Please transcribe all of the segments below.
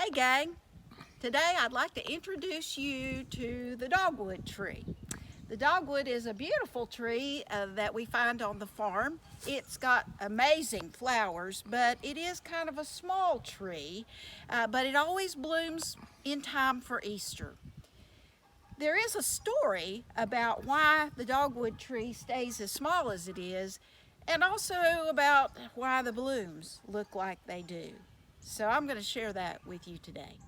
Hey gang, today I'd like to introduce you to the dogwood tree. The dogwood is a beautiful tree that we find on the farm. It's got amazing flowers, but it is kind of a small tree, but it always blooms in time for Easter. There is a story about why the dogwood tree stays as small as it is, and also about why the blooms look like they do. So I'm going to share that with you today.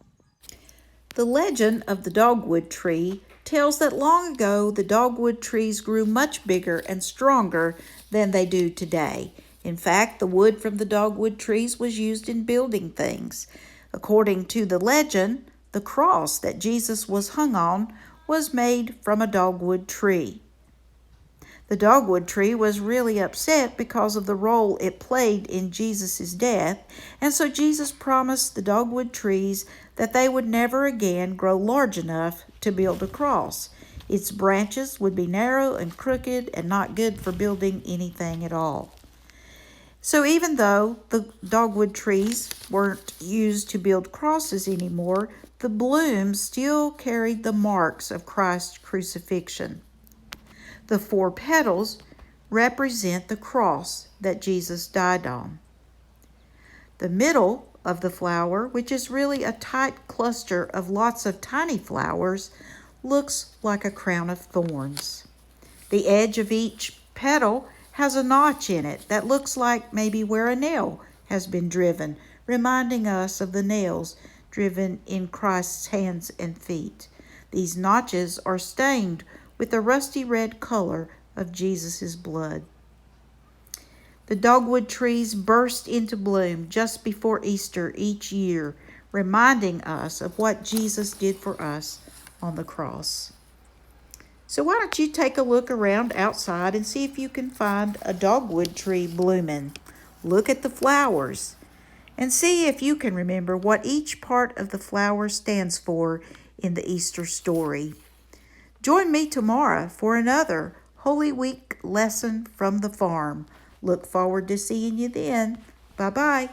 The legend of the dogwood tree tells that long ago the dogwood trees grew much bigger and stronger than they do today. In fact, the wood from the dogwood trees was used in building things. According to the legend, the cross that Jesus was hung on was made from a dogwood tree. The dogwood tree was really upset because of the role it played in Jesus' death, and so Jesus promised the dogwood trees that they would never again grow large enough to build a cross. Its branches would be narrow and crooked and not good for building anything at all. So even though the dogwood trees weren't used to build crosses anymore, the blooms still carried the marks of Christ's crucifixion. The 4 petals represent the cross that Jesus died on. The middle of the flower, which is really a tight cluster of lots of tiny flowers, looks like a crown of thorns. The edge of each petal has a notch in it that looks like maybe where a nail has been driven, reminding us of the nails driven in Christ's hands and feet. These notches are stained with the rusty red color of Jesus' blood. The dogwood trees burst into bloom just before Easter each year, reminding us of what Jesus did for us on the cross. So why don't you take a look around outside and see if you can find a dogwood tree blooming. Look at the flowers and see if you can remember what each part of the flower stands for in the Easter story. Join me tomorrow for another Holy Week lesson from the farm. Look forward to seeing you then. Bye-bye.